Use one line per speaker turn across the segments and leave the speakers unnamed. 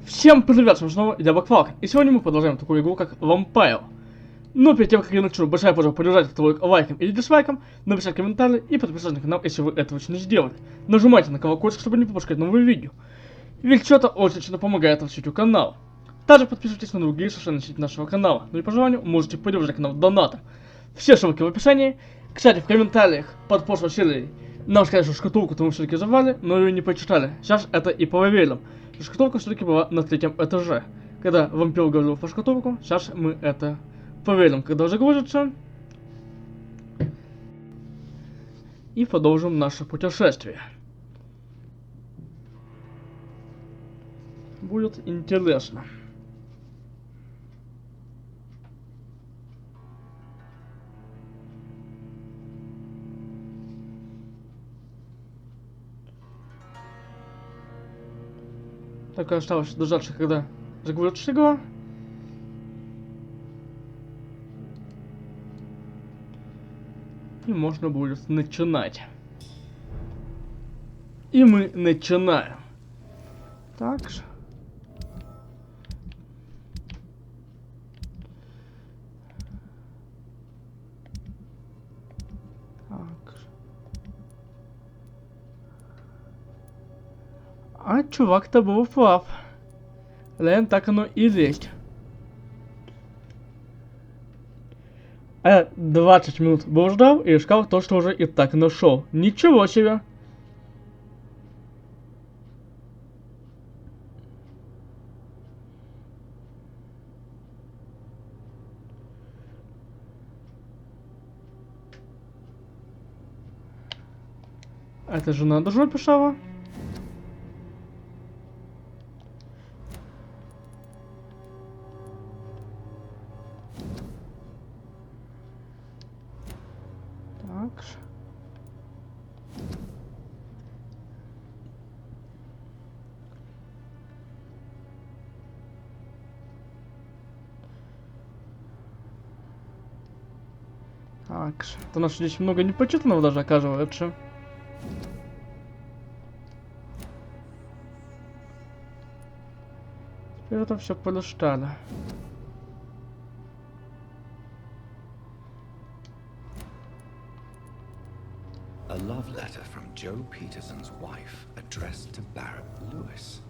Всем привет, снова я Vampyr, и сегодня мы продолжаем такую игру, как Vampyr. Но перед тем, как я начну, большая просьба поддержать этот ролик лайком или дизлайком, написать комментарий и подписаться на канал, если вы этого еще не сделали. Нажимайте на колокольчик, чтобы не пропускать новые видео. Ведь что-то очень сильно помогает развитию канала. Также подписывайтесь на другие совершенно сети нашего канала, ну и по желанию можете поддержать канал донатом. Все ссылки в описании. Кстати, в комментариях под прошлой серией нам сказали, что шкатулку-то мы все-таки забрали, но ее не прочитали. Сейчас это и проверим. Шкатулка все-таки была на 3-м этаже. Когда вампир говорил про шкатулку, сейчас мы это проверим, когда загрузится. И продолжим наше путешествие. Будет интересно. Так осталось дождаться, когда загрузится игра. И можно будет начинать. И мы начинаем. Так же. А чувак-то был прав. Лен, так оно и есть. А я 20 минут блуждал и искал то, что уже и так нашел. Ничего себе! Это жена даже писала. Так, у нас здесь много непочитанного даже оказывается. Теперь это все полистали.
A love letter from Joe Peterson's wife, addressed to Barrett Lewis.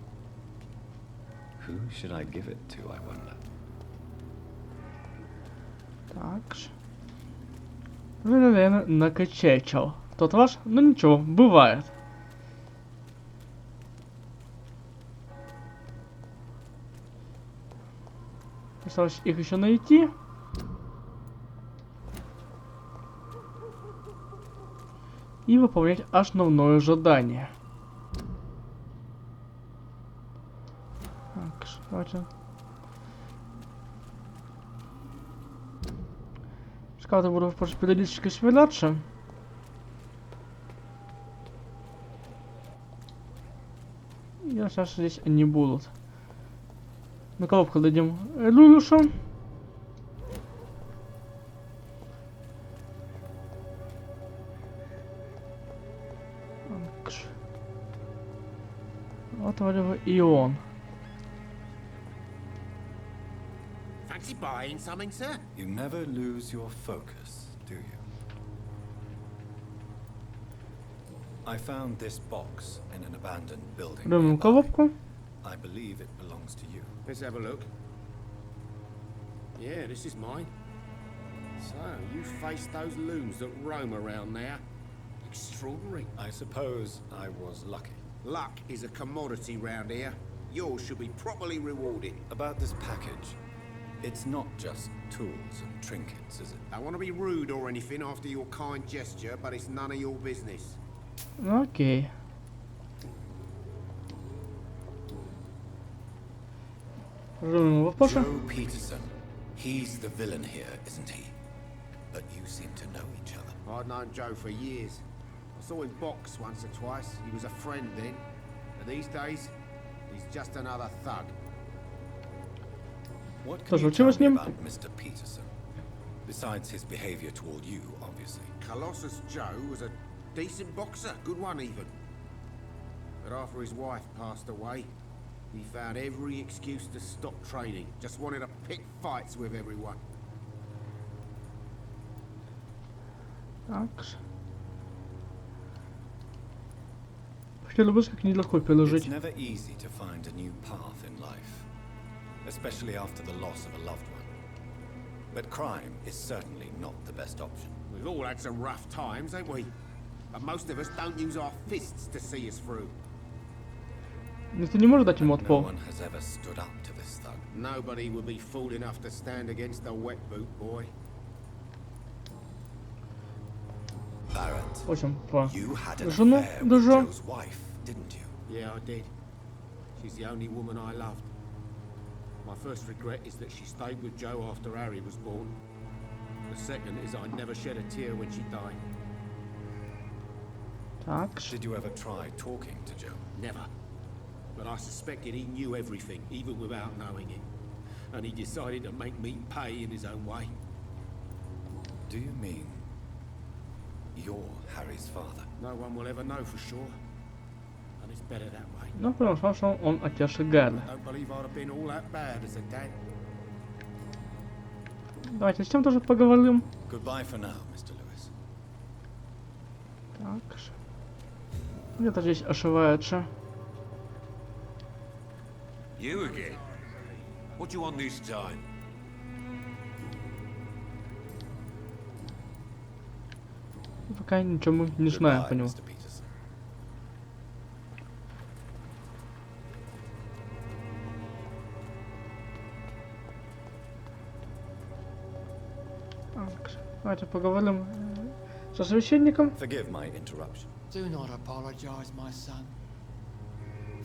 Who should I give it to, I wonder?
Так. Наверное, накачечил. Тот ваш? Ну ничего, бывает. Осталось их еще найти. И выполнять основное задание. Так, давайте. Скауты будут просто периодически сверяться. И сейчас здесь они будут. На коробку дадим Люлюшу. Вот вроде бы и он.
Fancy buying something, sir?
You never lose your focus, do you? I found this box in an abandoned building.
Берем коробку.
I believe it belongs to you.
Let's have a look. Yeah, this is mine. So, you faced those loons that roam around there. Extraordinary.
I suppose I was lucky.
Luck is a commodity round here. Yours should be properly rewarded.
About this package, it's not just tools and trinkets, is it?
I want to be rude or anything after your kind gesture, but it's none of your business.
Окей.
Joe Peterson. He's the villain here, isn't he? But you seem to know each other.
I've known Joe for years. I saw him box once or twice. He was a friend then. But these days, he's just another thug.
What can you tell me about Mr. Peterson? Besides his behavior toward you, obviously.
Colossus Joe was a decent boxer, good one even. But after his wife passed away, He found every excuse to stop training. Just wanted to pick fights with everyone.
Так. Хотелось бы, как нелегко переложить.
It's never easy to find a new path in life, especially after the loss of a loved one. But crime is certainly not the best option.
We've all had some rough times, ain't we? But most of us don't use our fists to see us through.
Никто не может дать ему
No
отпор.
one has ever stood up to this thug.
Nobody would be fool enough to stand against the wet boot boy.
Barrett,
В общем, по
you had an
жену
affair with
держу.
Joe's wife, didn't you?
Yeah, I did. She's the only woman I loved. My first regret is that she stayed with Joe after Harry was born. The second is I never shed a tear when she died.
Так.
Did you ever try talking to Joe?
Never. But I suspected he knew everything, even without knowing it. And he decided to make me pay in his own way.
Do you mean you're Harry's father?
No one will ever know for sure. And it's better that way.
Ну, потому что он отец Гарри.
I don't believe I'd have been all that bad as a dad.
Давайте с тем тоже поговорим.
Goodbye for now, Mr. Lewis.
Так. Где-то здесь ошивается.
You again? What do you want this time?
Пока ничего мы не знаем по
Goodbye,
нему.
Mr. Peterson.
Так, давайте поговорим со священником.
Forgive my interruption.
Do not apologize, my son.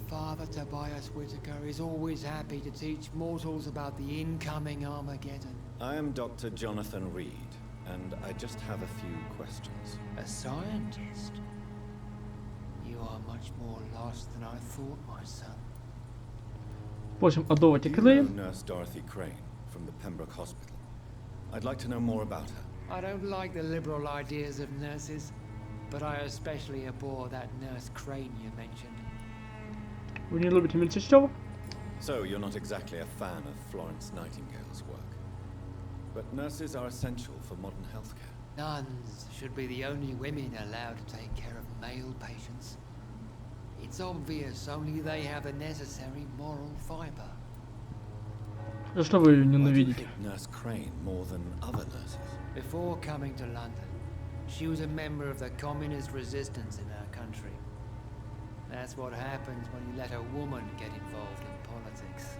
Father Tobias Whitaker is always happy to teach mortals about the incoming Armageddon.
I am Dr. Jonathan Reid, and I just have a few questions.
A scientist? You are much more lost than I thought, my son.
Просим отдавать
Do you
Клей.
know Nurse Dorothy Crane from the Pembroke Hospital? I'd like to know more about her.
I don't like the liberal ideas of nurses, but I especially abhor that Nurse Crane you mentioned.
Вы не любите медсестер?
So, you're not exactly a fan of Florence Nightingale's work. But nurses are essential for modern healthcare.
Nuns should be the only women allowed to take care of male patients. It's obvious only they have the necessary moral fiber.
За что вы ее
Why do you
ненавидите?
hate Nurse Crane more than other nurses?
Before coming to London, she was a member of the communist resistance in our country. That's what happens when you let a woman get involved in politics.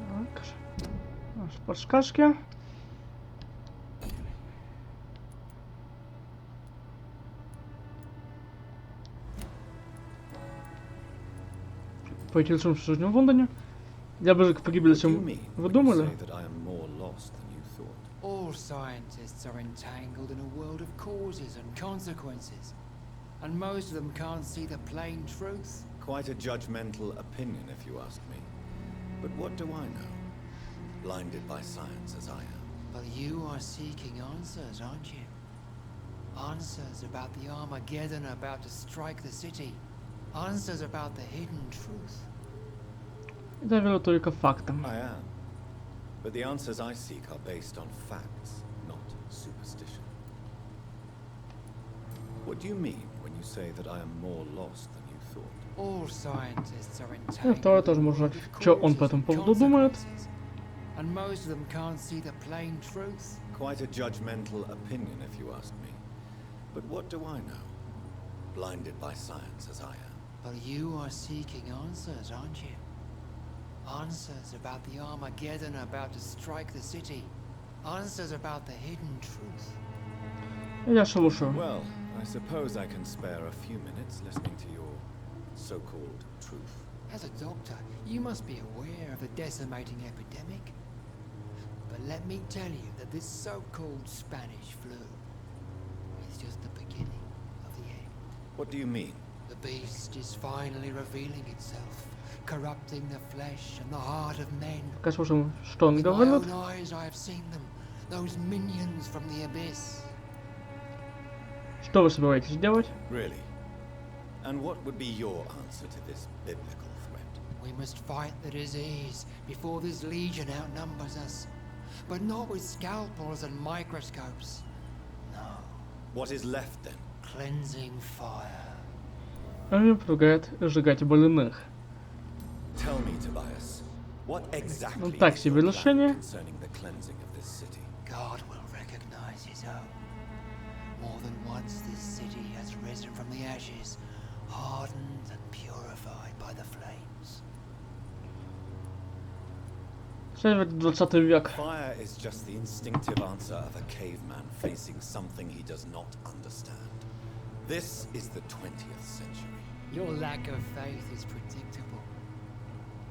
Так. Наши подсказки. Поинтересуемся жизнью в Лондоне. Я ближе к погибели,
What do you
чем
mean
вы
when you
думали.
say that I am more lost than you thought?
All scientists are entangled in a world of causes and consequences. And most of them can't see the plain truth.
Quite a judgmental opinion, if you ask me. But what do I know? Blinded by science as I am.
But you are seeking answers, aren't you? Answers about the Armageddon about to strike the city. Answers about the hidden truth.
Я верю только фактам.
I am. But the answers I seek are based on facts, not superstition. What do you mean when you say that I am more lost than you thought?
All scientists are
Ну, второе
entangled
тоже
in a
можно
world
знать,
of
что он по
causes
этому
and
поводу думает.
consequences. And most of them can't see the plain truth.
Quite a judgmental opinion, if you ask me. But what do I know? Blinded by science as I am.
But you are seeking answers, aren't you? Answers about the Armageddon about to strike the city. Answers about the hidden truth.
Я слушаю.
Well, I suppose I can spare a few minutes listening to your so-called truth.
As a doctor, you must be aware of the decimating epidemic. But let me tell you that this so-called Spanish flu is just the beginning of the end.
What do you mean?
The beast is finally revealing itself, corrupting the flesh and the heart of men.
Пока слушаем, что он
With my
говорит.
own eyes I have seen them, those minions from the abyss.
Что вы собираетесь делать?
Really? And what would be your answer to this biblical
We must fight the disease before this legion outnumbers us. But not with scalpels and microscopes. No.
What is left then?
Cleansing fire.
Они предлагают сжигать больных.
Tell me, Tobias, what exactly
Так
is
себе
your plan
решение.
concerning the cleansing of this city?
God will recognize his own. More than once this city has risen from the ashes, hardened and purified by the flames.
20 век.
Fire is just the instinctive answer of a caveman facing something he does not understand. This is the 20th century.
Your lack of faith is predictable.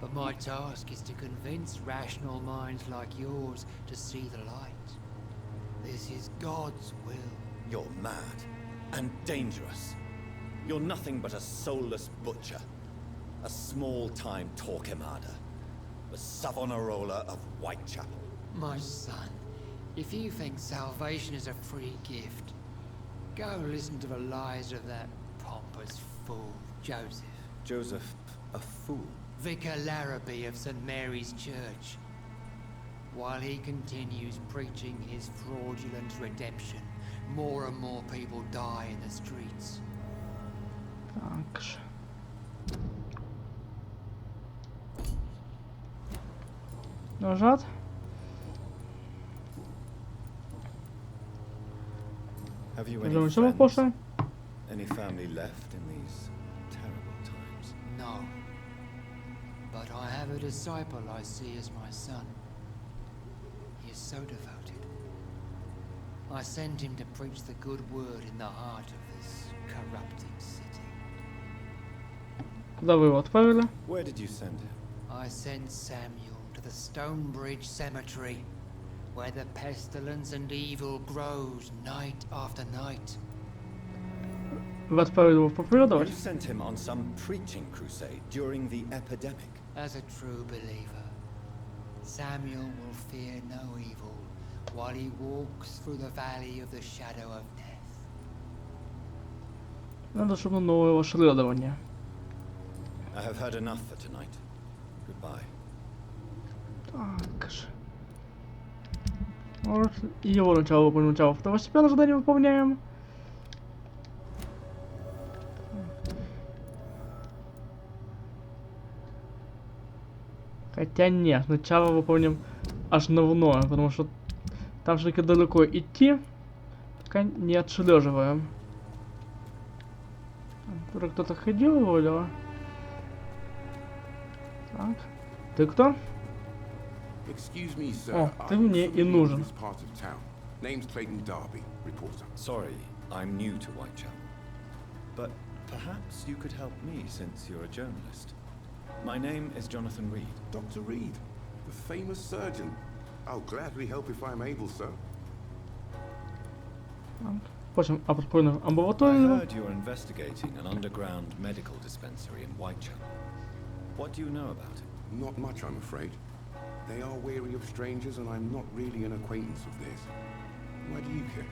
But my task is to convince rational minds like yours to see the light. This is God's will.
You're mad and dangerous. You're nothing but a soulless butcher, a small-time Torquemada, the Savonarola of Whitechapel.
My son, if you think salvation is a free gift, go listen to the lies of that pompous fool, Joseph.
Joseph, a fool.
Vicar Larrabee of St. Mary's Church. While he continues preaching his fraudulent redemption, more and more people die in the streets.
Так. Нажат.
Have you
Możemy
any
czemu
friends?
poszedł?
Any family left in these terrible times?
No. But I have a disciple I see as my son. He is so devoted. I sent him to preach the good word in the heart of this corrupted city.
Куда вы его отправили?
Where did you send him?
I sent Samuel to the Stonebridge Cemetery, where the pestilence and evil grows night after night.
Вы отправили его
You
проповедовать?
sent him on some preaching crusade during the epidemic.
As a true believer, Samuel will fear no evil while he walks through the valley of the shadow of death.
Надо, чтобы новое расследование.
I have heard enough for tonight. Goodbye.
Так же. Вот. И его начало выполним. Начало второстепенное задание выполняем. Хотя нет, сначала выполним основное, потому что там все-таки далеко идти, пока не отшлеживаем. Тут кто-то ходил вроде. Так. Ты кто?
Excuse me, sir.
О, ты
Are you
мне и
familiar with
нужен.
this part of town? Name's Clayton Darby, reporter.
Sorry, I'm new to Whitechapel. But perhaps you could help me since you're a journalist. My name is Jonathan Reid.
Dr. Reed, the famous surgeon. I'll gladly help if I'm able, sir.
Впрочем, подпольную
I
амбулаторию.
heard you're investigating an underground medical dispensary in Whitechapel. What do you know about it?
Not much, I'm afraid. They are wary of strangers, and I'm not really an acquaintance of theirs. Why do you care?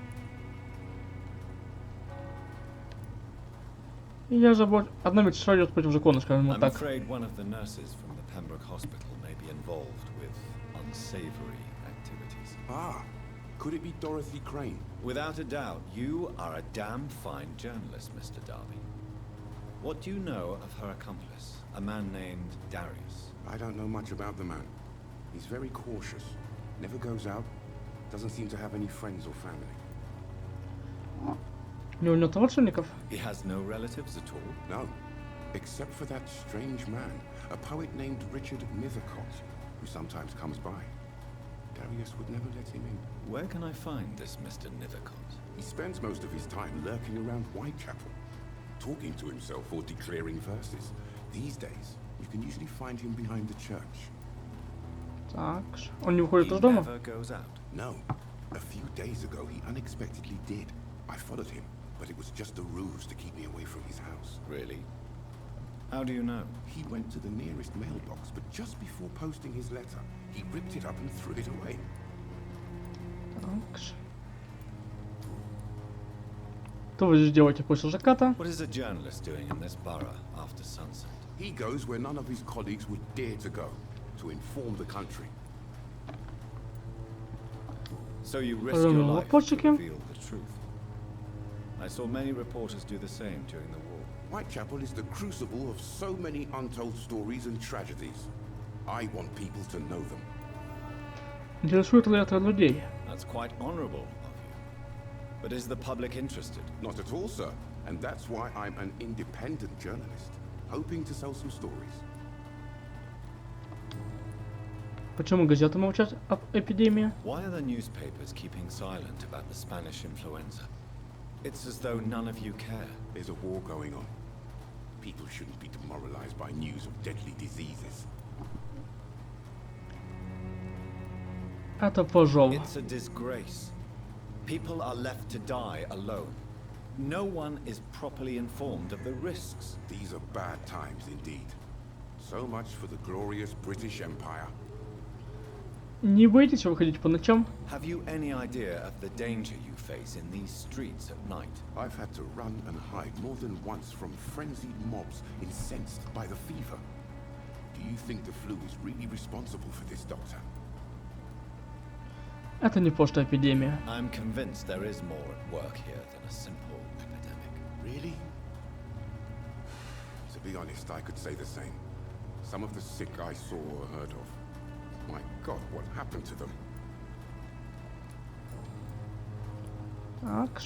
Я забыл. Одна медсестра идет против закона, скажем
I'm
так.
afraid one of the nurses from the Pembroke Hospital may be involved with unsavory activities.
Ah, could it be Dorothy Crane?
Without a doubt, you are a damn fine journalist, Mr. Darby. What do you know of her accomplice, a man named Darius?
I don't know much about the man. He's very cautious. Never goes out. Doesn't seem to have any friends or family.
Не у него родственников?
He has no relatives at all?
No, except for that strange man, a poet named Richard Nethercott, who sometimes comes by. Darius would never let him in.
Where can I find this Mr. Nethercott?
He spends most of his time lurking around Whitechapel, talking to himself or declaring verses. These days, you can usually find him behind the church.
Так. Он не выходит
He
из дома?
never goes out.
No, a few days ago he unexpectedly did. I followed him, but it was just a ruse to keep me away from his house.
Really? How do you know?
He went to the nearest mailbox, but just before posting his letter, he ripped it up and threw it away.
Так. Что вы здесь делаете после заката?
What is a journalist doing in this borough after sunset?
He goes where none of his colleagues would dare to go, to inform the country.
So you risk your life to
Вопросики.
reveal the truth. I saw many reporters do the same during the war.
Whitechapel is the crucible of so many untold stories and tragedies. I want people to know them.
Интересует ли это людей?
That's quite honorable of you. But is the public interested?
Not at all, sir. And that's why I'm an independent journalist, hoping to sell some stories.
Почему газеты молчат об эпидемии?
Why are the newspapers keeping silent about the Spanish influenza? It's as though none of you care.
There's a war going on. People shouldn't be demoralized by news of deadly diseases.
Это пожалуй.
It's a disgrace. People are left to die alone. No one is properly informed of the risks.
These are bad times indeed. So much for the glorious British Empire.
Не боитесь выходить по ночам?
Have you any idea of the danger you face in these streets at night?
I've had to run and hide more than once from frenzied mobs incensed by the fever. Do you think the flu is really responsible for this, Doctor?
Это не просто эпидемия.
I'm convinced there is more at work here than a simple epidemic.
Really? To be honest, I could say the same. Some of the sick I saw or heard of. My God, what happened to them?
Так.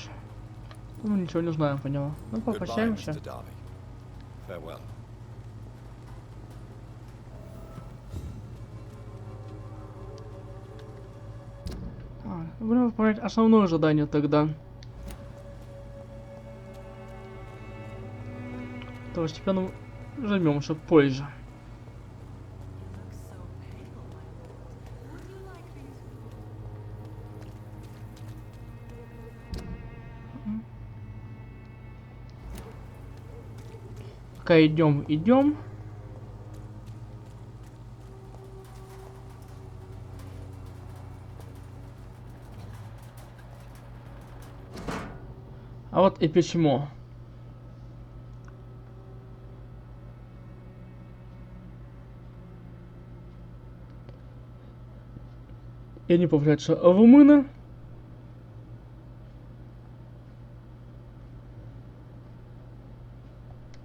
Ну, ничего не знаем по нему. Ну,
Goodbye,
попрощаемся.
Mr. Darby. Farewell.
Будем выполнять основное задание тогда. Второстепенно займемся позже. Пока идем. А вот и письмо. И они появляются румыны.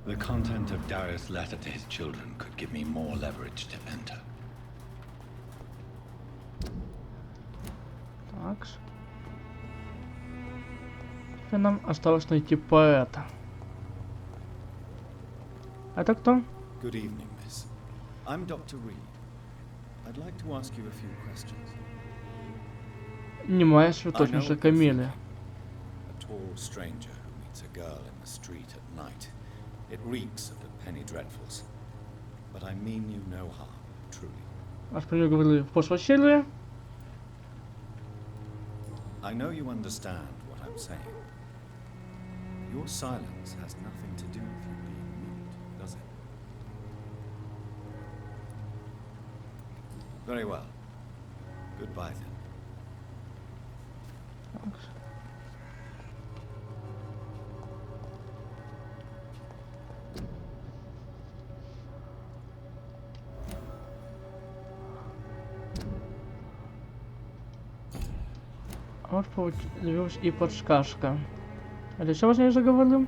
The content of Darius' letter to his children could give me more leverage to enter.
Так. Теперь нам осталось найти поэта. Это кто?
Good evening, miss. I'm Dr. Reed. I'd like to ask you a few questions.
Немая цветочница Камелия.
A tall stranger who meets a girl in the street at night. It reeks of the penny dreadfuls. But I mean you no harm, truly.
Вас про нее говорили в прошлой серии.
I know you understand what I'm saying. Your silence has nothing to do with you being mute, does it? Very well. Goodbye then.
Вот появилась и подсказка. А для чего с ней заговорил?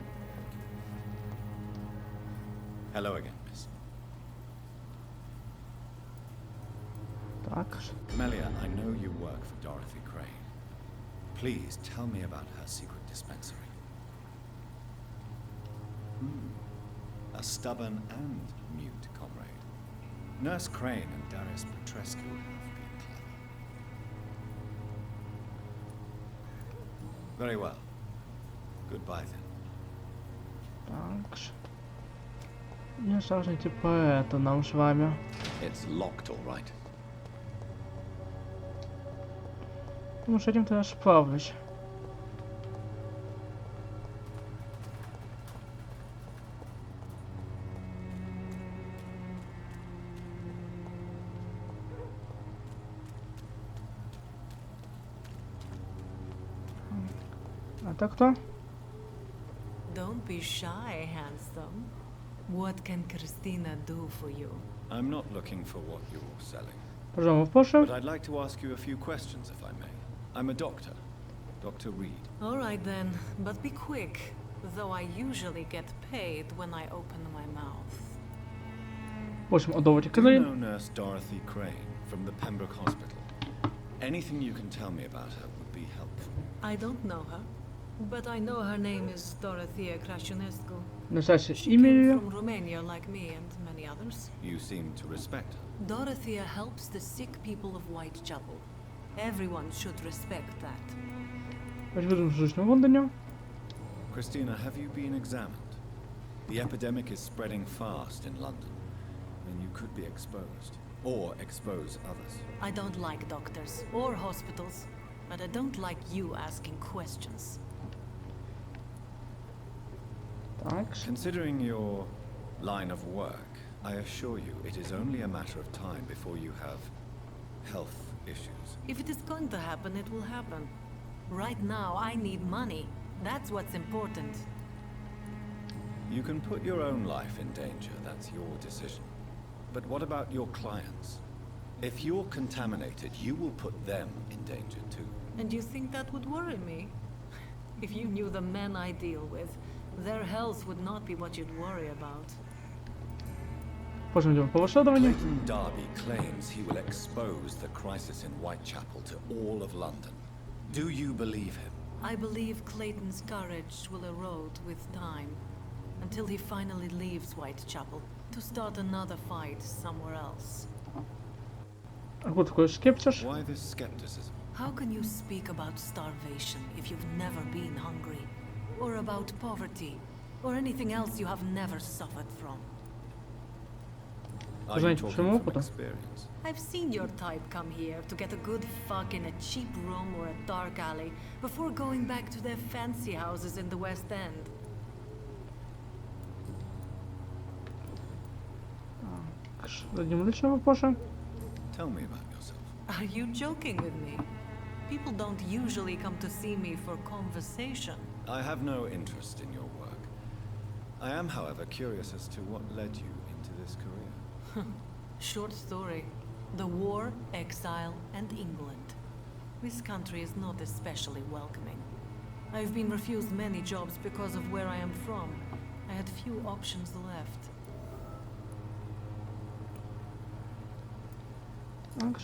Hello again, miss.
Так.
Melia, I know you work for Dorothy Crane. Please tell me about her secret dispensary. A stubborn and mute comrade. Nurse Crane and Darius Petrescu have been clever. Very well. Goodbye then.
Так. Не осталось найти поэта нам с вами.
It's locked, all right.
Ну, с этим-то я справлюсь. А так кто?
Don't be shy, handsome. What can Christina do for you?
I'm not looking for what you're selling,
Пожалуйста, Паша.
but I'd like to ask you a few questions if I may. I'm a doctor, Dr. Reed.
All right then, but be quick, though I usually get paid when I open my mouth.
В общем, удовольствие
Do you know
Клейн.
Nurse Dorothy Crane from the Pembroke Hospital? Anything you can tell me about her would be helpful.
I don't know her, but I know her name is Dorothea Crasionescu.
Настоящее
She
имя
came
ее.
from Romania like me and many others.
You seem to respect her.
Dorothea helps the sick people of Whitechapel. Everyone should respect that.
Очевидно, в Жужном Лондоне.
Christina, have you been examined? The epidemic is spreading fast in London, and you could be exposed, or expose others.
I don't like doctors or hospitals, but I don't like you asking questions.
Так.
Considering your line of work, I assure you it is only a matter of time before you have health issues.
If it is going to happen, it will happen. Right now, I need money. That's what's important.
You can put your own life in danger, that's your decision. But what about your clients? If you're contaminated, you will put them in danger too.
And you think that would worry me? If you knew the men I deal with, their health would not be what you'd worry about.
Можем идем по расследованию.
Clayton Darby claims he will expose the crisis in Whitechapel to all of London. Do you believe him?
I believe Clayton's courage will erode with time, until he finally leaves Whitechapel to start another fight somewhere else.
Откуда такой скепсис?
Why this skepticism?
How can you speak about starvation if you've never been hungry? Or about poverty? Or anything else you have never suffered from?
Are you
Знаете,
talking
почему
from
опыта?
experience?
I've seen your type come here to get a good fuck in a cheap room or a dark alley before going back to their fancy houses in the West End.
Дадим личного Паша.
Tell me about yourself.
Are you joking with me? People don't usually come to see me for conversation.
I have no interest in your work. I am, however, curious as to what led you into this career.
Short story. The war, exile, and England. This country is not especially welcoming. I've been refused many jobs because of where I am from. I had few options left.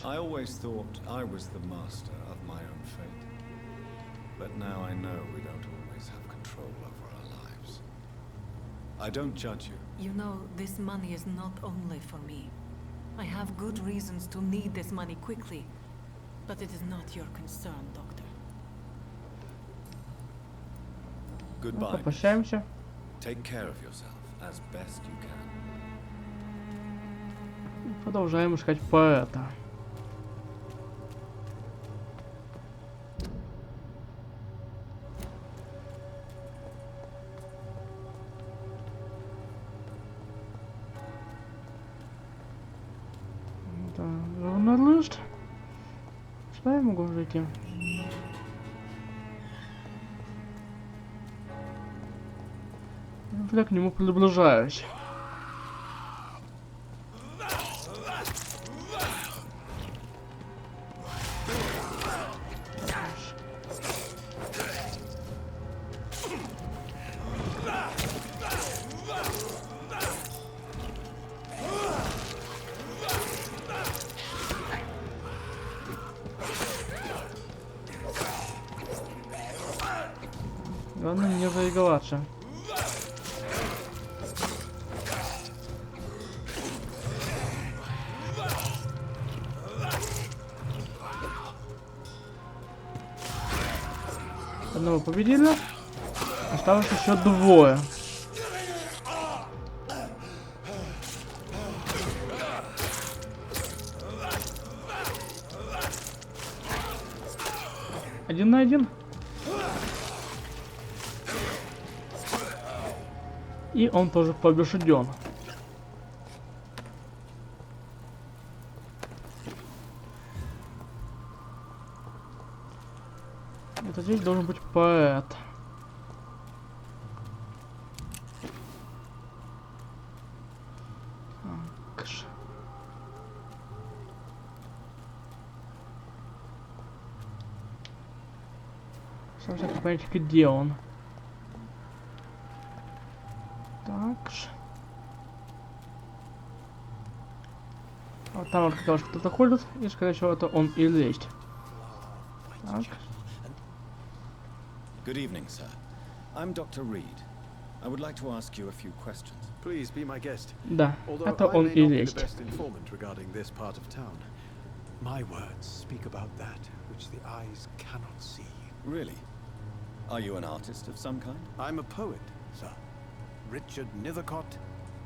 I always thought I was the master of my own fate. But now I know we don't always have control over our lives. I don't judge you.
You know, this money is not only for me. I have good reasons to need this money quickly. But it is not your concern, Doctor.
Goodbye.
Попрощаемся.
Take care of yourself as best you can.
Продолжаем искать поэта. Да, журналист. Что я могу зайти? Я к нему приближаюсь. Главное не заиговаться. Одного победили. Осталось еще двое. Один на один. И он тоже побежден. Это здесь должен быть поэт. Сам хочу понять, где он. Так. Вот там вот как раз кто-то ходит, и скорее всего это он и есть. Так.
Good evening, sir. I'm Dr. Reed. I would like to ask you a few questions.
Please be my guest.
Да,
Although
это
I
он
may
и
not be the
есть.
best informant regarding this part of town, my words speak about that which the eyes cannot see.
Really? Are you an artist of some kind?
I'm a poet, sir. Richard Nethercott,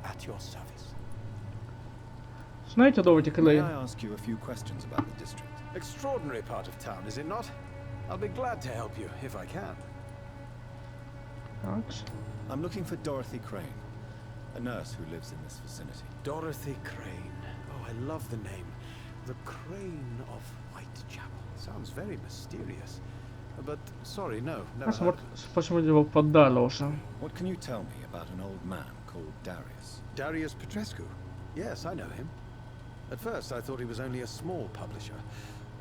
at your service.
Знаете, доводи,
May
Клей?
I ask you a few questions about the district?
Extraordinary part of town, is it not? I'll be glad to help you, if I can.
Так.
I'm looking for Dorothy Crane, a nurse who lives in this vicinity.
Dorothy Crane. Oh, I love the name. The Crane of Whitechapel. Sounds very mysterious. But, sorry, no, never heard
Вот
of it.
почему его поддали уже.
What can you tell me about an old man called Darius?
Darius Petrescu. Yes, I know him. At first, I thought he was only a small publisher.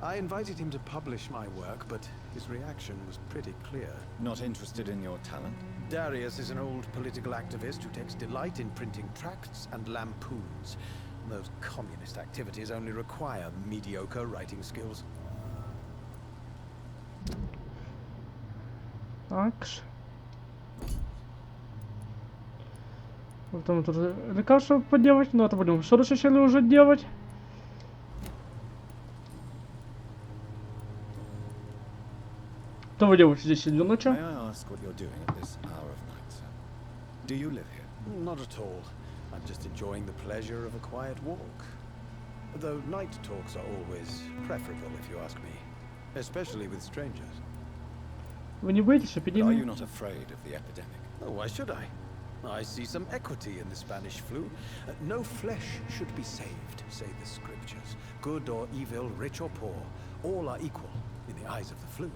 I invited him to publish my work, but his reaction was pretty clear.
Not interested in your talent?
Darius is an old political activist who takes delight in printing tracts and lampoons. Those communist activities only require mediocre writing skills.
Так. Вот там тут лекарство поделать, но это будем в следующей серии уже делать. Что вы делаете здесь среди ночи?
May I ask what you're doing at this hour of night, sir? Do you live here?
Not at all. I'm just enjoying the pleasure of a quiet walk. Though night talks are always preferable, if you ask me. Especially with strangers.
Вы не боитесь
But are you
эпидемии?
not afraid of the epidemic?
Oh, why should I? I see some equity in the Spanish flu. No flesh should be saved, say the scriptures. Good or evil, rich or poor, all are equal in the eyes of the flu.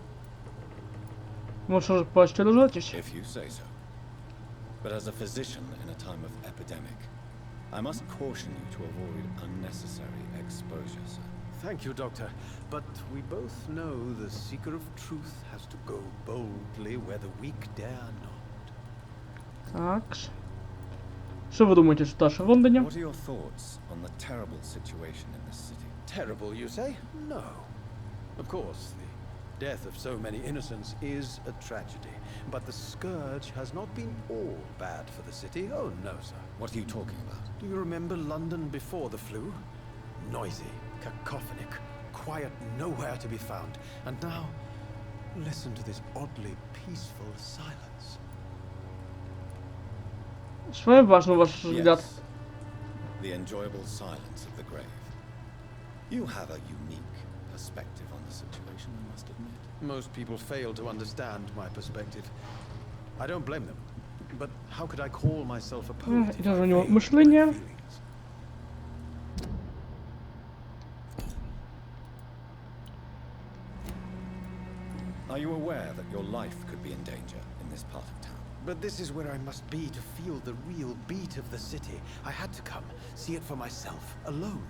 Может, уже поостережетесь?
If you say so. But as a physician in a time of epidemic, I must caution you to avoid unnecessary exposure, sir.
Thank you, Doctor. But we both know the seeker of truth has to go boldly where the weak dare not.
Так. Что вы думаете, что в Лондоне?
What are your thoughts on the terrible situation in this city?
Terrible, you say? No. Of course, the death of so many innocents is a tragedy. But the scourge has not been all bad for the city. Oh, no, sir.
What are you talking about?
Do you remember London before the flu? Noisy, cacophonic, quiet nowhere to be found. And now, listen to this oddly peaceful silence.
Что важно ваш взгляд?
Yes. The enjoyable silence of the grave. You have a unique perspective on the situation, I must admit.
Most people fail to understand my perspective. I don't blame them. But how could I call myself a poet if
Это
I
у него
failed
мышление.
my feelings?
Are you aware that your life could be in danger in this part of town?
But this is where I must be to feel the real beat of the city. I had to come, see it for myself, alone.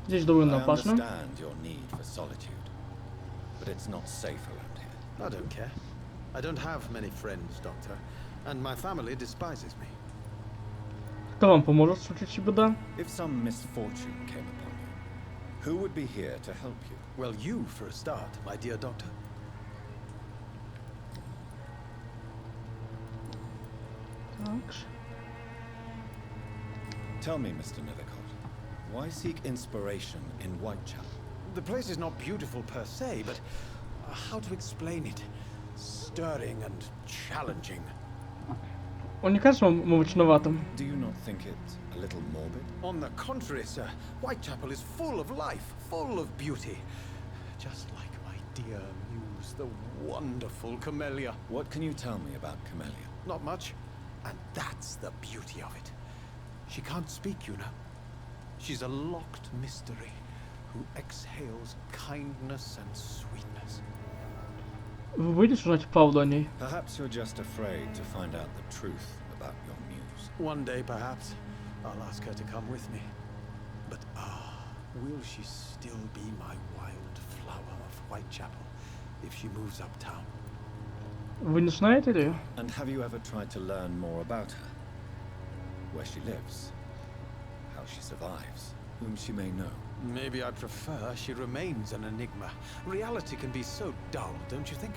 Здесь
I
довольно опасно.
understand your need for solitude, but it's not safe around here.
I don't care. I don't have many friends, Doctor, and my family despises me.
Кто вам поможет в случае беда?
If some misfortune came upon you, who would be here to help you?
Well, you for a start, my dear Doctor.
Так.
Tell me, Mr. Nethercott, why seek inspiration in Whitechapel?
The place is not beautiful per se, but how to explain it? Stirring and challenging.
Он не кажется вам мрачноватым?
Do you not think it a little morbid?
On the contrary, sir, Whitechapel is full of life, full of beauty. Just like my dear muse, the wonderful Camellia.
What can you tell me about Camellia?
Not much, and that's the beauty of it. She can't speak, you know. She's a locked mystery who exhales kindness and sweetness.
Вы будете узнать правду о ней?
Perhaps you're just afraid to find out the truth about your muse.
One day, perhaps, I'll ask her to come with me. But will she still be my wild flower of Whitechapel if she moves uptown.
Вы не знаете ли?
And have you ever tried to learn more about her? Where she lives? How she survives? Whom she may know?
Maybe I prefer she remains an enigma. Reality can be so dull, don't you think?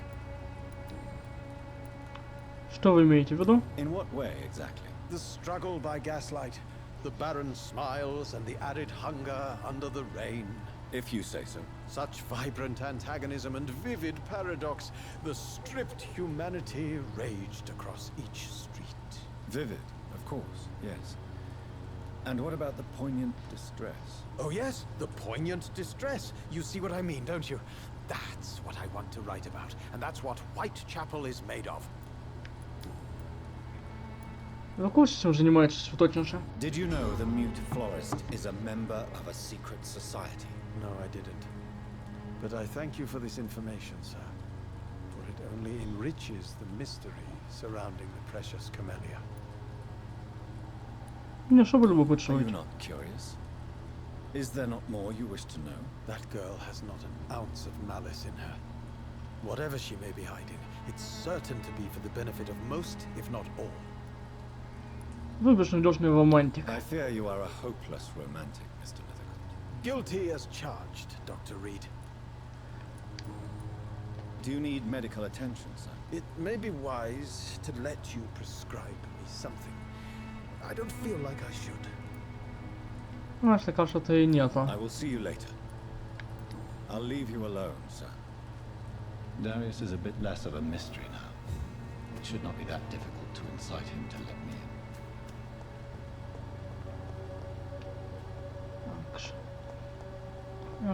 Что вы имеете в виду?
In what way exactly?
The struggle by gaslight, the barren smiles and the added hunger under the rain.
If you say so.
Such vibrant antagonism and vivid paradox. The stripped humanity raged across each street.
Vivid, of course, yes. And what about the poignant distress?
Oh yes, the poignant distress. You see what I mean, don't you? That's what I want to write about. And that's what Whitechapel is made of.
Вы курсе чем занимаетесь точно?
Did you know the mute florist is a member of a secret society?
No, I didn't. But I thank you for this information, sir. For it only enriches the mystery surrounding the precious camellia.
Мне что было
Are you
любопытствовать?
not curious? Is there not more you wish to know?
That girl has not an ounce of malice in her. Whatever she may be hiding, it's certain to be for the benefit of most, if not all.
Вы безнадежный романтик.
I fear you are a hopeless romantic, Mr. Nethercott.
Guilty as charged, Dr. Reed.
Do you need medical attention, sir?
It may be wise to let you prescribe me something. I don't feel like I should.
Ну, если кажется, и нету.
I will see you later. I'll leave you alone, sir.
Darius is a bit less of a mystery now. It should not be that difficult to incite him to let me in.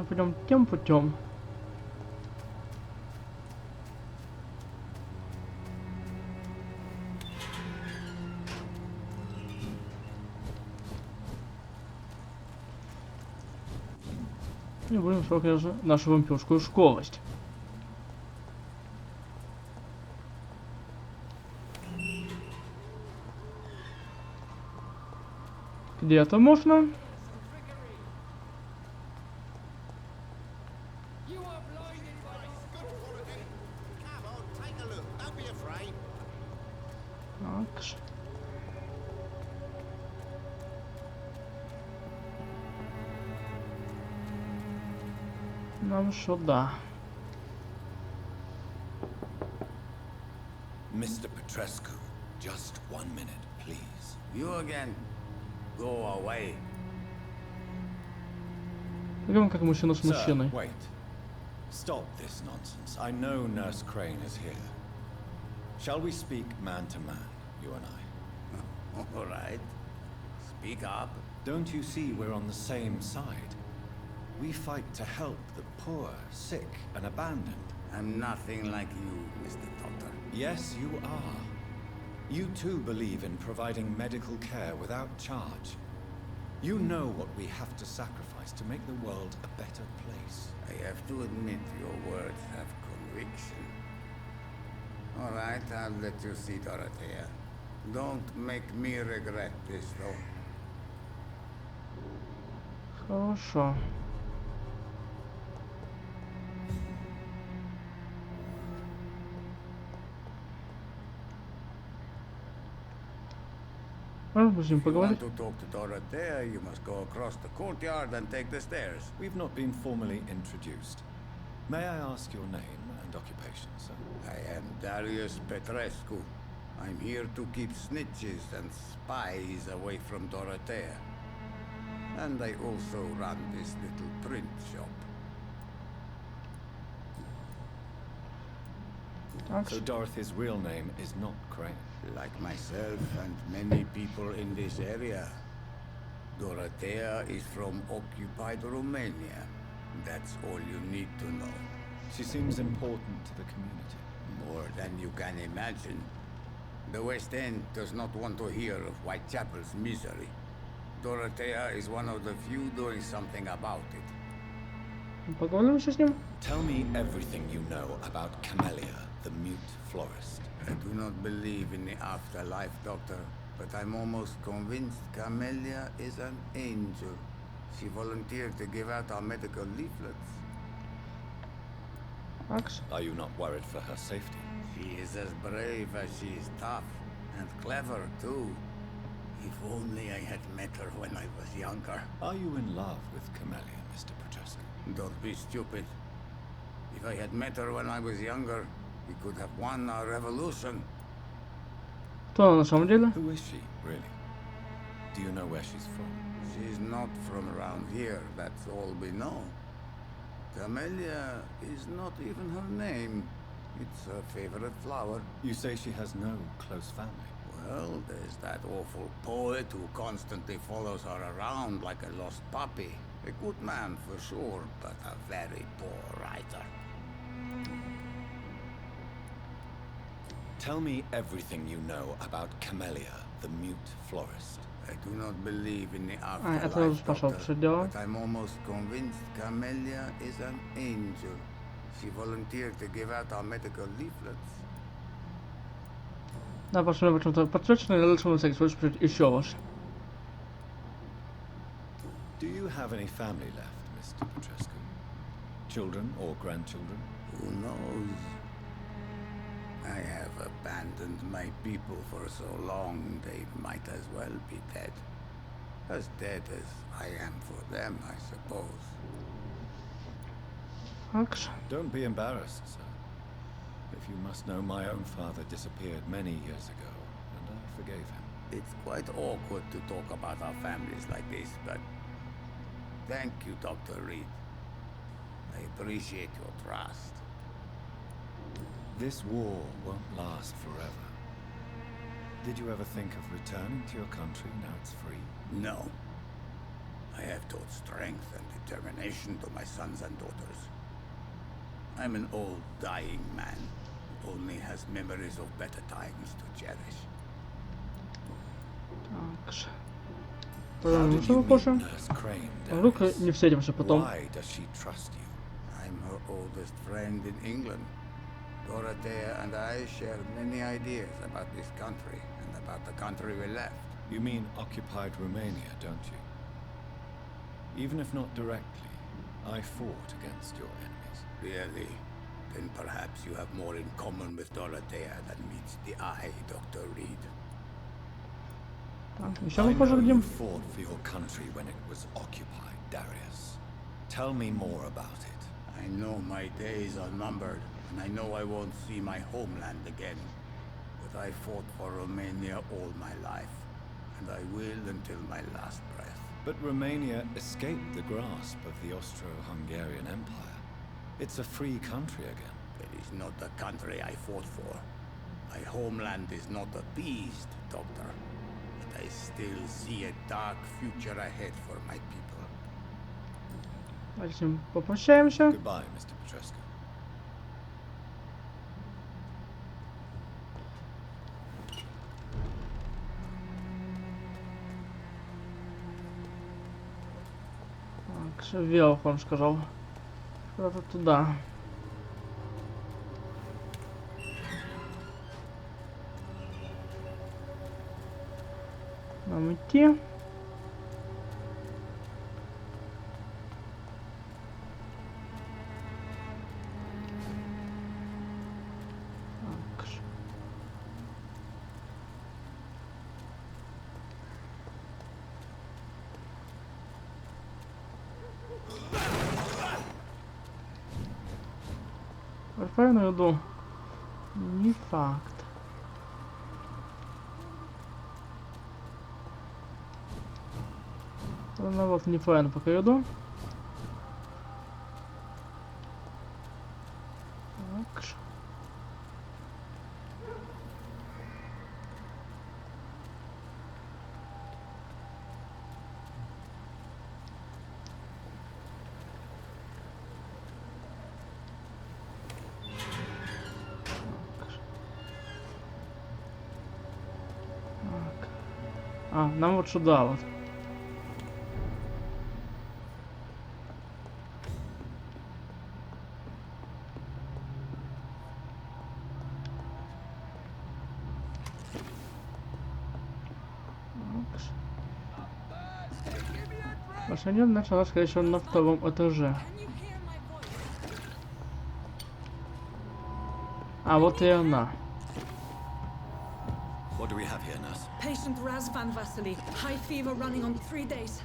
Пойдем тем путем. И будем смотреть же нашу вампирскую школость. Где-то можно. Так. Нам сюда.
Mr. Petrescu, just 1 minute, please.
You again? Go away.
Прям как мужчина с
Sir,
мужчиной.
wait. Stop this nonsense. I know Nurse Crane is here. Shall we speak man to man, you and I?
All right. Speak up.
Don't you see we're on the same side? We fight to help the poor, sick, and abandoned.
I'm nothing like you, Mr. Doctor.
Yes, you are. You too believe in providing medical care without charge. You know what we have to sacrifice to make the world a better place.
I have to admit your words have conviction. All right, I'll let you see Dorothea. Don't make me regret this, though.
Хорошо. Можем с ним
If you
поговорить?
want to talk to Dorothea, you must go across the courtyard and take the stairs.
We've not been formally introduced. May I ask your name and occupation, sir?
I am Darius Petrescu. I'm here to keep snitches and spies away from Dorothea. And I also run this little print shop.
Так.
So Dorothy's real name is not Crane.
Like myself and many people in this area, Dorothea is from occupied Romania. That's all you need to know.
She seems important to the community.
More than you can imagine. The West End does not want to hear of Whitechapel's misery. Dorothea is one of the few doing something about it.
Поговорим еще с ним?
Tell me everything you know about Camellia, the mute florist.
I do not believe in the afterlife, Doctor, but I'm almost convinced Camellia is an angel. She volunteered to give out our medical leaflets.
Акс.
Are you not worried for her safety?
She is as brave as she is tough, and clever too. If only I had met her when I was younger.
Are you in love with Camellia, Mr. Petrescu?
Don't be stupid. If I had met her when I was younger, we could have won our revolution.
Кто она на самом деле?
Who is she, really? Do you know where she's from?
She's not from around here, that's all we know. Camellia is not even her name. It's her favorite flower.
You say she has no close family.
Well, there's that awful poet who constantly follows her around like a lost puppy. A good man for sure, but a very poor writer.
Tell me everything you know about Camellia, the mute florist.
I do not believe in the
это уже
afterlife,
пошел
Doctor,
все дело.
but I'm almost convinced Camellia is an angel. She volunteered to give out our medical leaflets.
Да, посмотрим, почему-то подсвечено, и лучше на всякий случай придет еще ваш.
Do you have any family left, Mr. Petrescu? Children or grandchildren?
Who knows? I have abandoned my people for so long, they might as well be dead. As dead as I am for them, I suppose.
Акс.
Don't be embarrassed, sir. If you must know, my own father disappeared many years ago, and I forgave him.
It's quite awkward to talk about our families like this, but thank you, Dr. Reed. I appreciate your trust.
This war won't last forever. Did you ever think of returning to your country now it's free?
No. I have taught strength and determination to my sons and daughters. I'm an old, dying man who only has memories of better times to cherish.
Акс.
How did you meet
Позже.
Nurse Crane,
Вдруг
Darius?
не встретимся потом.
Why does she trust you?
I'm her oldest friend in England. Dorothea and I share many ideas about this country and about the country we left.
You mean occupied Romania, don't you? Even if not directly, I fought against your enemies.
Really? Then perhaps you have more in common with Dorothea than meets the eye, Dr. Reed.
Так, еще
I
мы позже
know you
видим.
fought for your country when it was occupied, Darius. Tell me more about it.
I know my days are numbered, and I know I won't see my homeland again. But I fought for Romania all my life, and I will until my last breath.
But Romania escaped the grasp of the Austro-Hungarian Empire. It's a free country again.
It is not the country I fought for. My homeland is not appeased, Doctor. But I still see a dark future ahead for my people.
Давайте с ним попрощаемся.
Goodbye, Mr. Petrescu.
Так, вверх он сказал. Куда-то туда. Нам идти. Так. Wi-Fi на еду. Не факт. Ну вот, не файн пока еду. Так. Так. А, нам вот сюда вот. Машина началась, скорее всего, на втором этаже. А вот и она.
What do we have here, nurse?
Patient Razvan Vasily. High fever running on 3 days.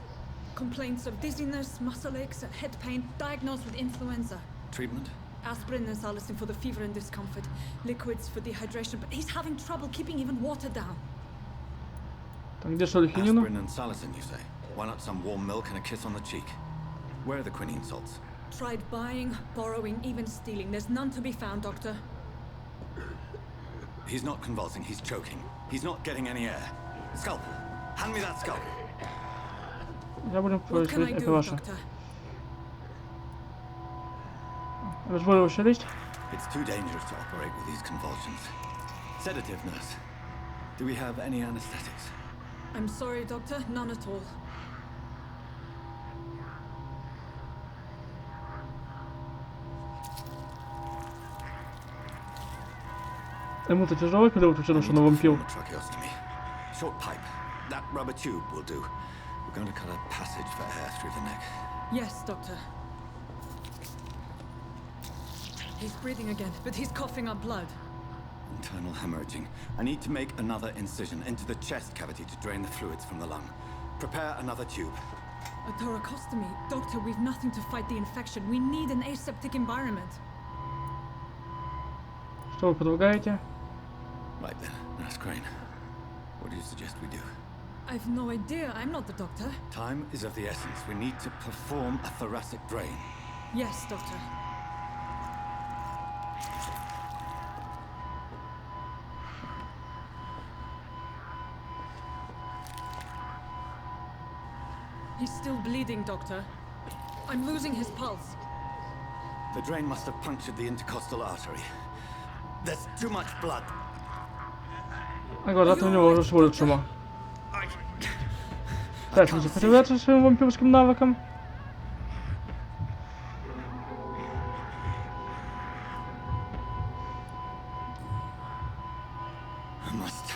Complaints of dizziness, muscle aches, head pain. Diagnosed with influenza.
Treatment?
Aspirin and salicin for the fever and discomfort. Liquids for dehydration, but he's having trouble keeping even water down.
Так, где что ли хинину?
Aspirin and salicin, you say? Why not some warm milk and a kiss on the cheek? Where are the quinine salts?
Tried buying, borrowing, even stealing. There's none to be found, Doctor.
He's not convulsing, he's choking. He's not getting any air. Scalpel! Hand me that scalpel!
Я будем
What can I
происходить, это
do,
ваше.
Doctor?
Разболивающая лист.
It's too dangerous to operate with these convulsions. Sedative, nurse. Do we have any anesthetics?
I'm sorry, Doctor. None at all.
Ему-то тяжело, когда вот вчера, что на вампир.
Tracheostomy. Short pipe. That rubber tube will do. We're going to cut a passage for air through the neck.
Yes, Doctor. He's breathing again, but he's coughing up blood.
Internal hemorrhaging. I need to make another incision into the chest cavity to drain the fluids from the lung. Prepare another tube.
A thoracostomy. Doctor, we've nothing to fight the infection. We need an aseptic environment.
Что вы предлагаете?
Right then, Nurse Crane. What do you suggest we do?
I've no idea. I'm not the doctor.
Time is of the essence. We need to perform a thoracic drain.
Yes, Doctor. He's still bleeding, Doctor. I'm losing his pulse.
The drain must have punctured the intercostal artery. There's too much blood.
А глаза-то у него уже сводят с ума. Так, не сопротивляться своим вампирским навыкам.
I must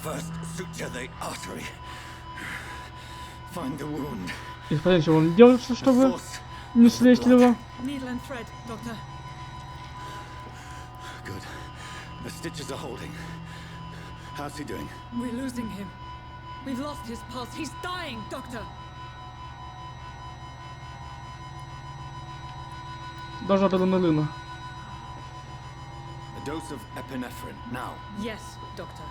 first suture the artery. Find the wound.
И смотрите, что он делает, чтобы не слезть его.
Needle and thread, Doctor.
Good. The stitches are holding. How's he doing?
We're losing him. We've lost his pulse. He's dying, Doctor.
Даже адреналина.
A dose of epinephrine, now.
Yes, Doctor.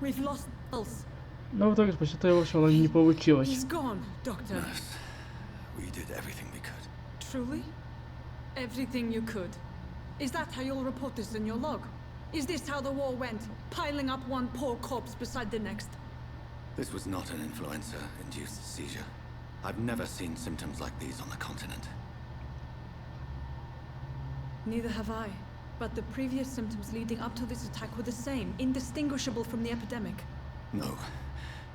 We've lost pulse.
Но в итоге спасти его все равно не получилось.
He's gone, Doctor.
Nurse, we did everything we could.
Truly? Everything you could. Is that how you'll report this in your log? Is this how the war went? Piling up one poor corpse beside the next?
This was not an influenza-induced seizure. I've never seen symptoms like these on the continent.
Neither have I. But the previous symptoms leading up to this attack were the same, indistinguishable from the epidemic.
No.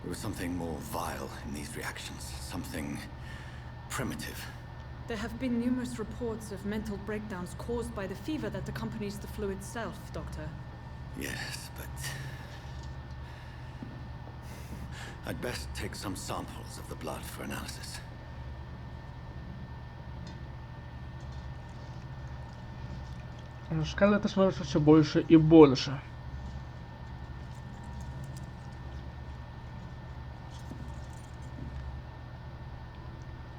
There was something more vile in these reactions. Something primitive.
There have been numerous reports of mental breakdowns caused by the fever that accompanies the flu itself, Doctor.
Yes, but I'd best take some samples of the blood for analysis.
Шкала это становится все больше и больше.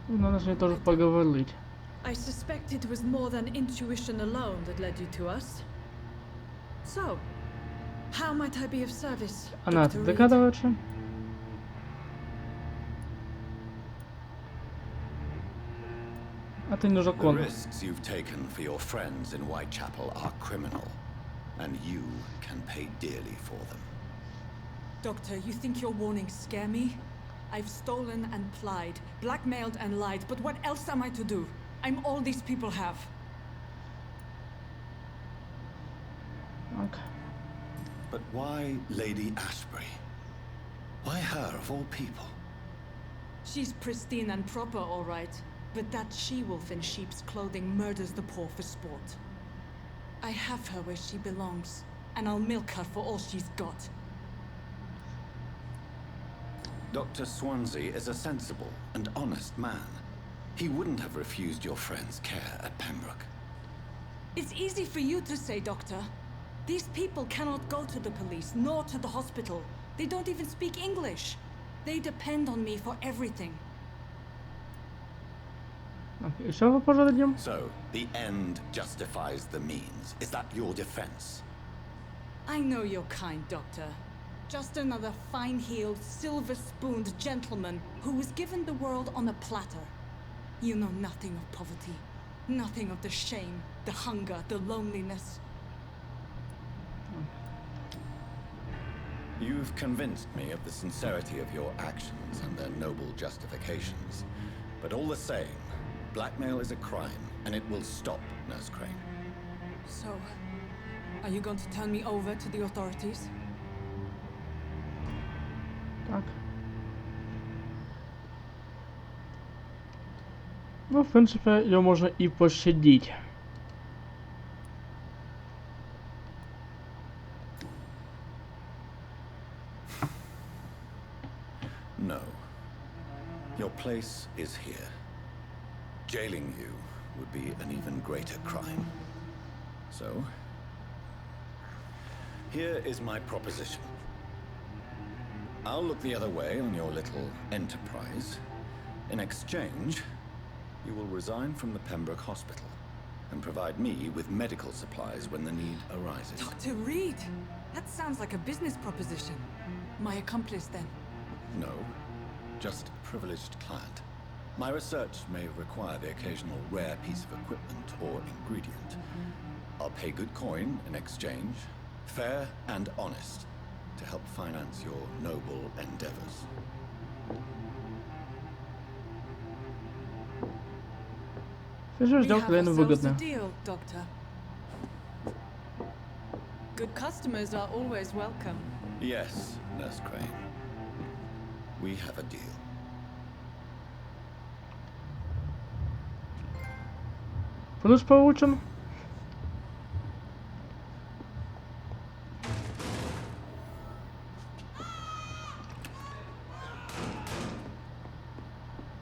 Надо с ней тоже поговорить.
I suspect it was more than intuition alone that led you to us. So, how might I be of service,
Она
Dr. Reed?
догадывается. Это
The
незаконно.
risks you've taken for your friends in Whitechapel are criminal, and you can pay dearly for them.
Doctor, you think your warnings scare me? I've stolen and plied, blackmailed and lied, but what else am I to do? I'm all these people have.
Так.
But why Lady Ashbury? Why her of all people?
She's pristine and proper, all right. But that she-wolf in sheep's clothing murders the poor for sport. I have her where she belongs, and I'll milk her for all she's got.
Dr. Swansea is a sensible and honest man. He wouldn't have refused your friend's care at Pembroke.
It's easy for you to say, Doctor. These people cannot go to the police, nor to the hospital. They don't even speak English. They depend on me for everything.
So, the end justifies the means. Is that your defense?
I know you're kind, Doctor. Just another fine-heeled, silver-spooned gentleman who was given the world on a platter. You know nothing of poverty. Nothing of the shame, the hunger, the loneliness.
You've convinced me of the sincerity of your actions and their noble justifications. But all the same, blackmail is a crime, and it will stop, Nurse Crane.
So, are you going to turn me over to the authorities?
Так. Ну, в принципе, ее можно и пощадить.
No. Your place is here. Jailing you would be an even greater crime. So, here is my proposition. I'll look the other way on your little enterprise. In exchange, you will resign from the Pembroke Hospital and provide me with medical supplies when the need arises.
Dr. Reid! That sounds like a business proposition. My accomplice, then?
No, just a privileged client. My research may require the occasional rare piece of equipment or ingredient. I'll pay good coin in exchange, fair and honest, to help finance your noble endeavors.
Все
We
сделка
have
реально
ourselves a
выгодная.
deal, Doctor. Good customers are always welcome.
Yes, Nurse Crane. We have a deal.
Плюс получен.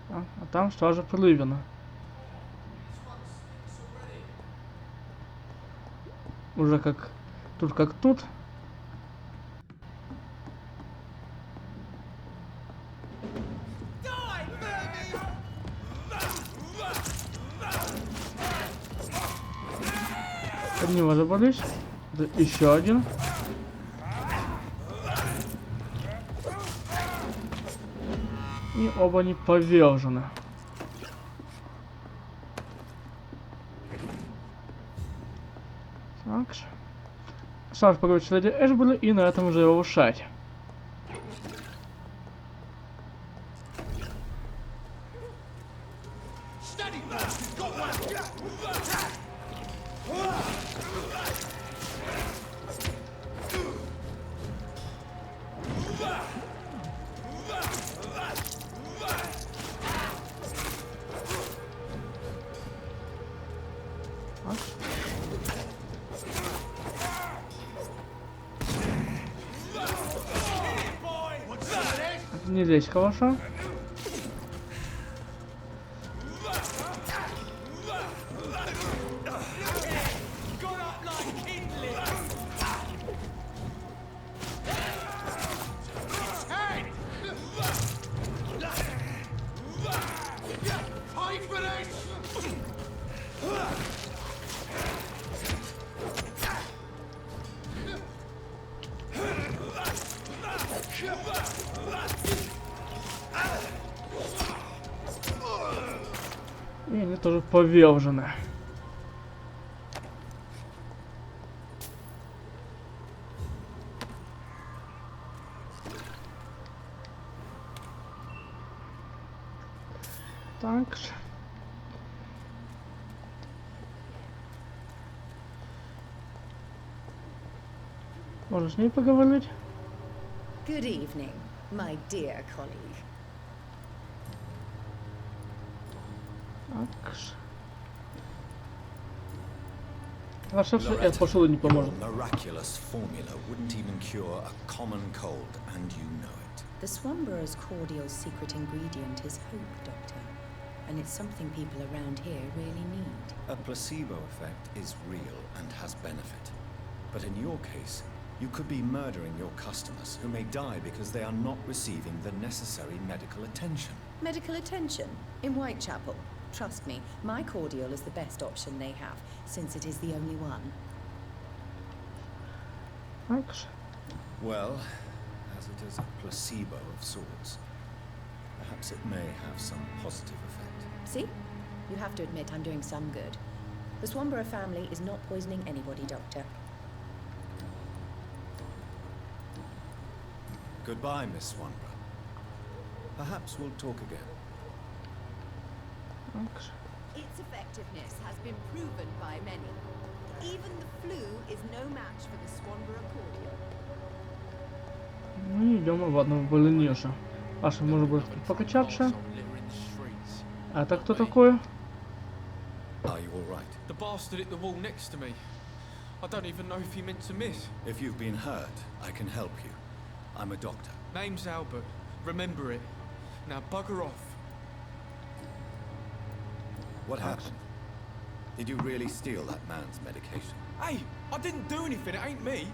А там стража Прилывина. Уже как тут. Одни разобрались. Еще один. И оба не повержены. Так. Осталось поговорить с леди Эшбери и на этом уже его решать. Не лезь, хорошо. И они тоже повержены. Так. Можно с ней поговорить.
Good evening. my dear colleague.
Your miraculous formula wouldn't even cure a common cold, and you know it.
The Swamborer's cordial's secret ingredient is hope, Doctor. And it's something people around here really need.
A placebo effect is real and has benefit. But in your case, you could be murdering your customers who may die because they are not receiving the necessary medical attention.
Medical attention? In Whitechapel? Trust me, my cordial is the best option they have, since it is the only one.
Thanks.
Well, as it is a placebo of sorts, perhaps it may have some positive effect.
See? You have to admit I'm doing some good. The Swamborer family is not poisoning anybody, Doctor.
Goodbye, Miss Swanborough. Perhaps we'll talk again.
Thanks.
Its effectiveness has been proven by many. Even the flu is no match for the Swamborer cordial.
Ну, идем ладно, в больницу. Паша может будет покачаться. А это кто такой?
Are you all right?
The bastard hit the wall next to me. I don't even know if he meant to miss.
If you've been hurt, I can help you. I'm a doctor.
Name's Albert. Remember it. Now bugger off.
What happened? Did you really steal that man's medication?
Hey, I didn't do anything. It ain't me.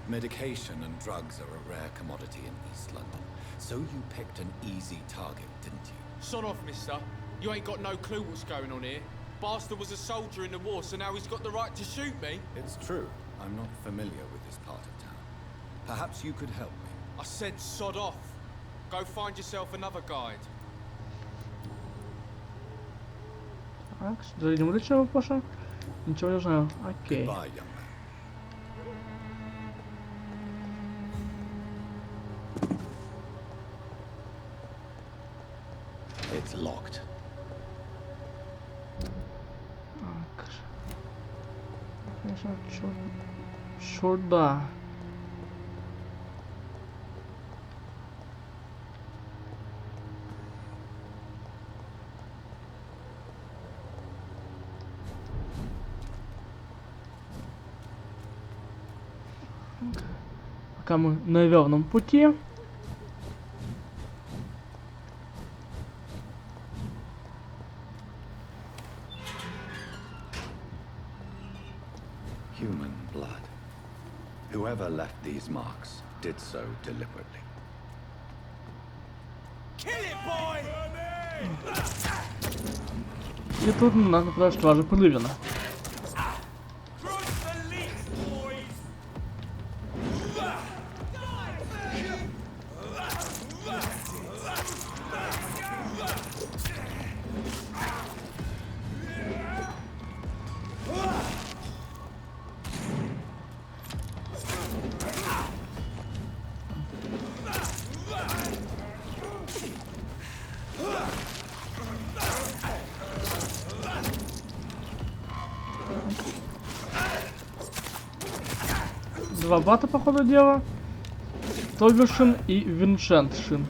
Medication and drugs are a rare commodity in East London. So you picked an easy target, didn't you?
Sod off, mister. You ain't got no clue what's going on here. Bastard was a soldier in the war, so now he's got the right to shoot me.
It's true. I'm not familiar with this part of town. Perhaps you could help me.
I said sod off. Go find yourself another guide.
Так, зайдем до чего, Паша? Ничего не знаю. Окей.
Goodbye, young man. It's locked.
Так. Конечно, сюда. Пока мы на верном пути.
Human blood. Whoever left these marks did so deliberately.
Kill it, boy!
И тут нас нападает стража Пылывина. Два бата, по ходу дела. Тобишин и Винчентшин.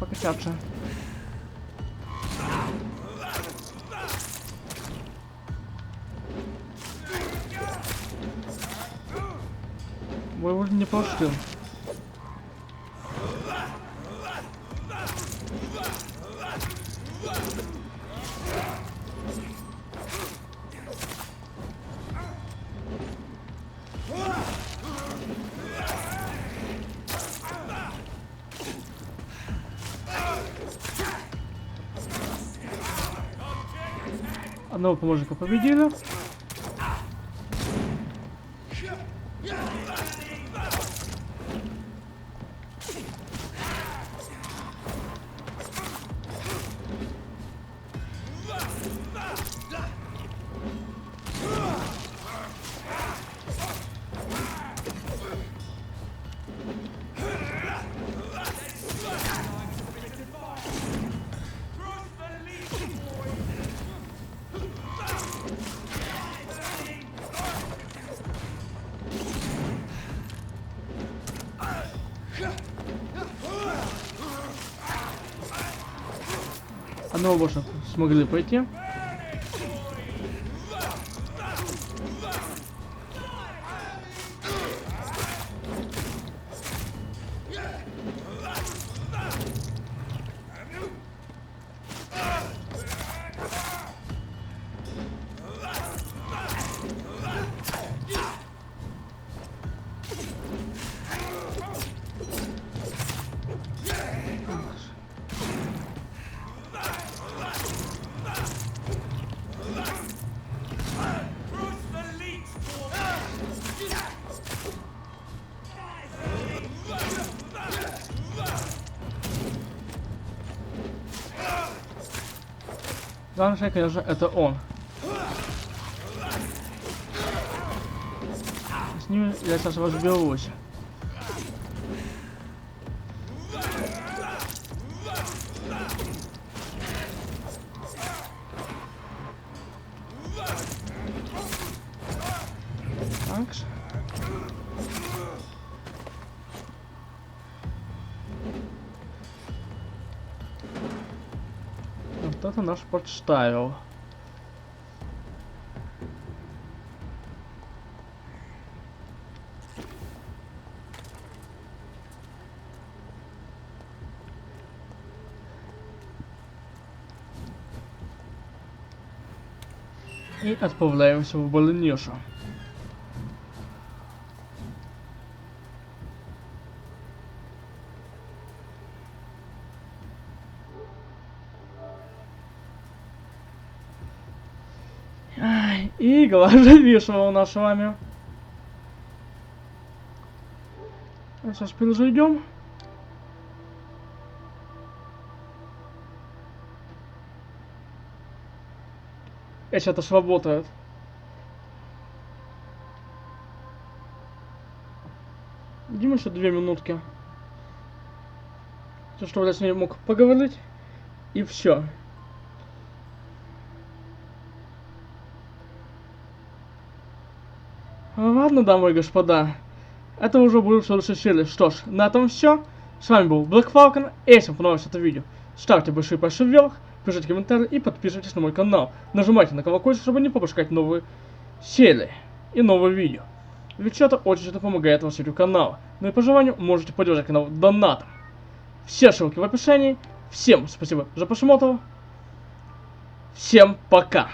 Покачаться. Бой уже не пошел. Одного помощника победили. Одного больше смогли пойти. Главное, конечно, это он. С ним я сейчас разберусь. Так. Вот это наш подставил. И отправляемся в больницу. И глаза вешала у нас с вами. Сейчас перезайдем. Если это сработает. Дим еще 2 минутки. Все, что я с ней мог поговорить. И все. Ладно, дамы и господа, это уже будет в следующей серии. Что ж, на этом все. С вами был Black Falcon. Если вам понравилось это видео, ставьте большие пальцы вверх, пишите комментарии и подписывайтесь на мой канал. Нажимайте на колокольчик, чтобы не пропускать новые серии и новые видео. Ведь это очень сильно помогает развитию канала. Ну и по желанию можете поддержать канал донатом. Все ссылки в описании. Всем спасибо за просмотр. Всем пока.